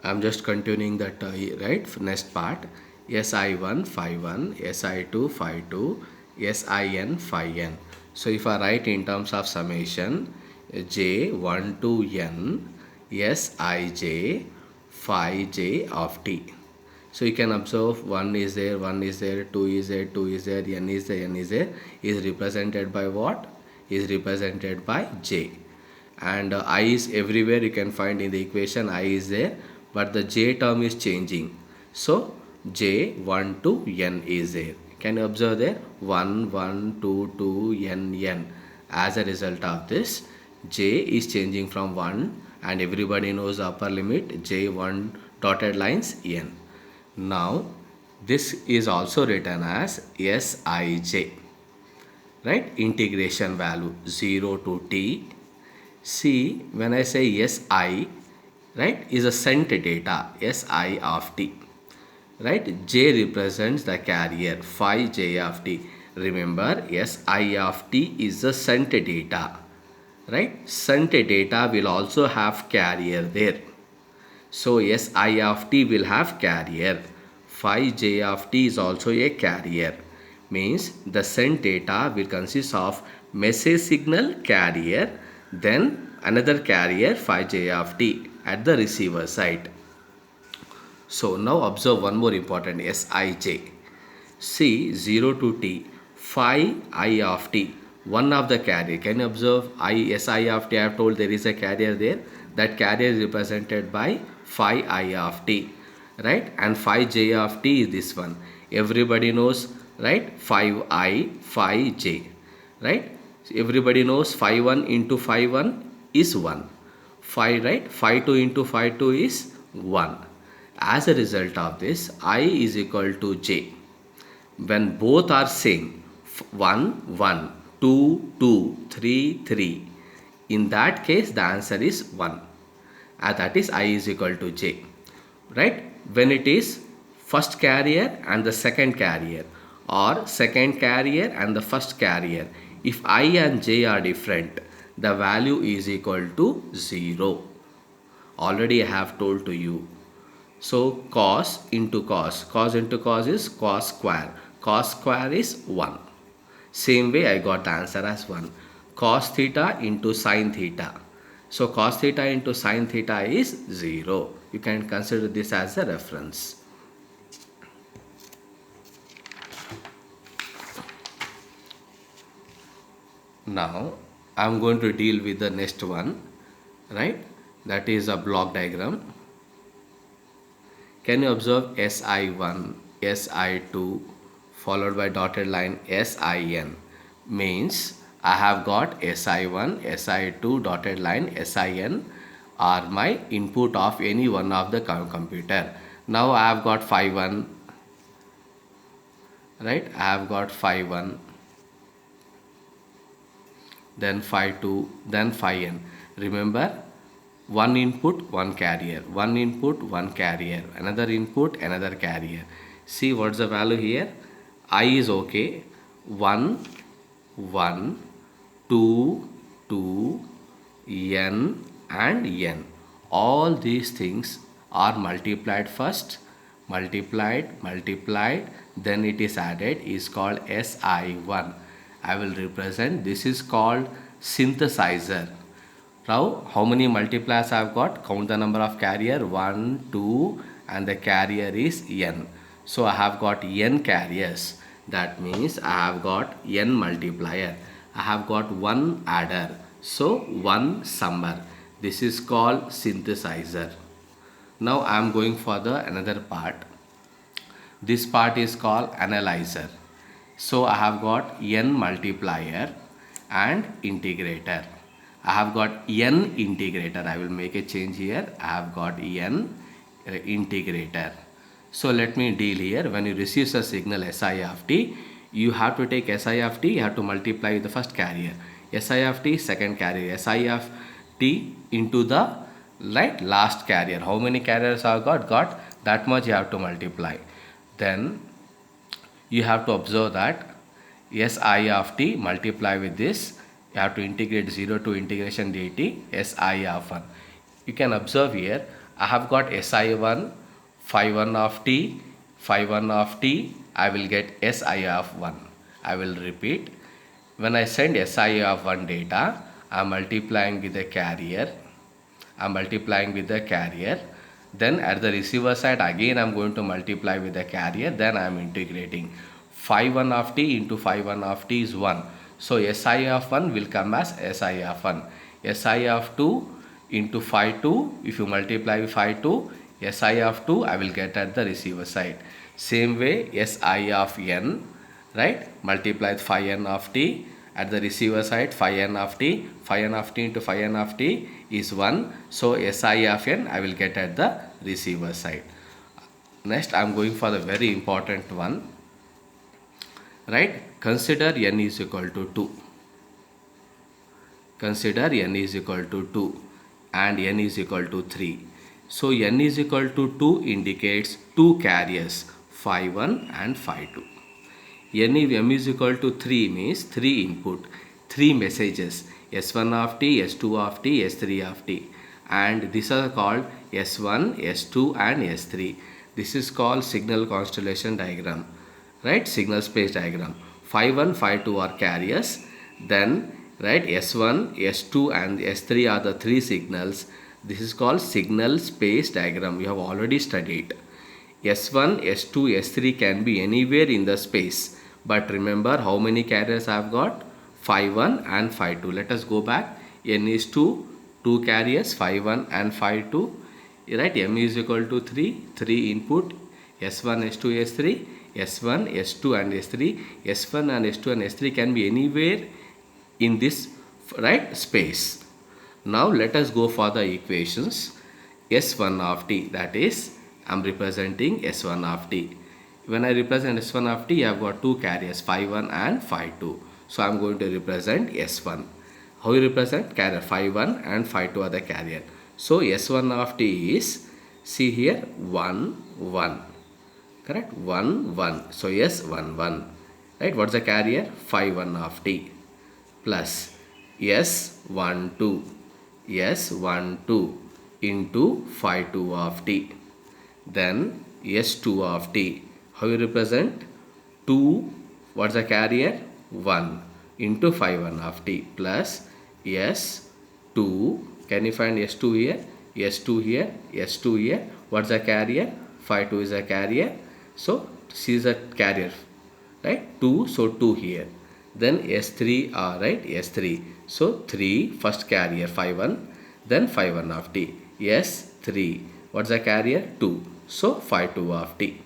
I'm just continuing that right next part. Si1 phi 1, si2 phi 2, sin phi n. So if I write in terms of summation, j1 to n sij phi j of t. So you can observe 1 is there, 1 is there, 2 is there, 2 is there, n is there, n is there, is represented by what? Is represented by j. And I is everywhere, you can find in the equation I is there, but the j term is changing. So j 1 to n is there. Can you observe there? 1, 1, 2, 2, n, n. As a result of this, j is changing from 1, and everybody knows the upper limit j1 dotted lines n. Now this is also written as Sij, right? Integration value 0 to t. See, when I say Si, right, is a sent data, Si of t, right? J represents the carrier, phi j of t. Remember, Si of t is the sent data, right? Sent data will also have carrier there. So Si of t will have carrier. Phi j of t is also a carrier. Means the sent data will consist of message signal carrier, then another carrier phi j of t at the receiver side. So now observe one more important Sij. See 0 to t phi I of t, one of the carrier. Can you observe Si of t? I have told there is a carrier there. That carrier is represented by phi I of t, right? And phi j of t is this one. Everybody knows, right? Phi I, phi j, right? Everybody knows phi 1 into phi 1 is 1. Phi, right? Phi 2 into phi 2 is 1. As a result of this, I is equal to j. When both are same, 1, 1, 2, 2, 3, 3, in that case the answer is 1. And that is I is equal to j, right? When it is first carrier and the second carrier, or second carrier and the first carrier, if I and j are different, the value is equal to 0. Already I have told to you. So cos into cos, cos into cos is cos square, cos square is 1. Same way I got the answer as 1. Cos theta into sin theta. So cos theta into sin theta is 0. You can consider this as a reference. Now I am going to deal with the next one, right? That is a block diagram. Can you observe Si1, Si2 followed by dotted line Sin? Means I have got Si1, Si2 dotted line Sin are my input of any one of the computer. Now I have got phi 1, right? I have got phi 1, then phi 2, then phi n. Remember, one input, one carrier, one input, one carrier, another input, another carrier. See what's the value here? I is okay. 1, 1, 2, 2, n and n. All these things are multiplied first, multiplied, then it is added, is called Si1. I will represent, this is called synthesizer. Now, how many multipliers I have got? Count the number of carrier, 1, 2, and the carrier is n. So, I have got n carriers. That means I have got n multiplier. I have got one adder. So, one summer. This is called synthesizer. Now, I am going for the another part. This part is called analyzer. So, I have got n multiplier and integrator. I have got n integrator. I will make a change here. I have got n integrator. So let me deal here. When you receive a signal Si of t, you have to take Si of t, you have to multiply with the first carrier. Si of t, second carrier. Si of t into the right last carrier. How many carriers I have got? Got that much you have to multiply. Then you have to observe that Si of t multiply with this, you have to integrate 0 to integration dt Si of 1. You can observe here, I have got SI1 phi 1 of t, phi 1 of t, I will get SI of 1. I will repeat. When I send SI of 1 data, I am multiplying with the carrier. Then at the receiver side again I am going to multiply with the carrier. Then I am integrating. Phi 1 of t into phi 1 of t is 1. So SI of 1 will come as SI of 1. SI of 2 into phi 2, if you multiply with phi 2, SI of 2 I will get at the receiver side. Same way SI of n, right, multiply with phi n of t at the receiver side, phi n of t into phi n of t is 1. So SI of n I will get at the receiver side. Next I am going for the very important one, right? Consider n is equal to 2. Consider n is equal to 2 and n is equal to 3. So n is equal to 2 indicates two carriers, phi 1 and phi 2. n is equal to 3 means 3 input, 3 messages, S1 of t, S2 of t, S3 of t, and these are called S1, S2 and S3. This is called signal constellation diagram, right? Signal space diagram. Phi 1, phi 2 are carriers. Then, right, S1, S2 and S3 are the 3 signals. This is called signal space diagram. We have already studied. S1, S2, S3 can be anywhere in the space. But remember how many carriers I have got? Phi 1 and phi 2. Let us go back. N is 2 carriers, phi 1 and phi 2. Right, M is equal to 3 input, S1, S2, S3, S1, S2 and S3. S1 and S2 and S3 can be anywhere in this, right, space. Now let us go for the equations. S1 of t, that is I am representing S1 of t. When I represent S1 of t, I have got two carriers, phi 1 and phi 2. So I am going to represent S1. How you represent? Carrier phi 1 and phi 2 are the carrier. So S1 of t is, see here, 1 1. Correct? 1 1. So yes, 1 1. Right? What's the carrier? Phi 1 of t plus S1 2. S1 2 into phi 2 of t. Then S2 of t. How you represent? 2, what's the carrier? 1 into phi 1 of t plus S2. Can you find S2 here? S2 here, S2 here. What's the carrier? Phi 2 is a carrier. So C is a carrier, right? 2, so 2 here. Then S3, right? S3. So 3, first carrier phi 1, then phi 1 of t. S3. What's the carrier? 2. So phi 2 of t.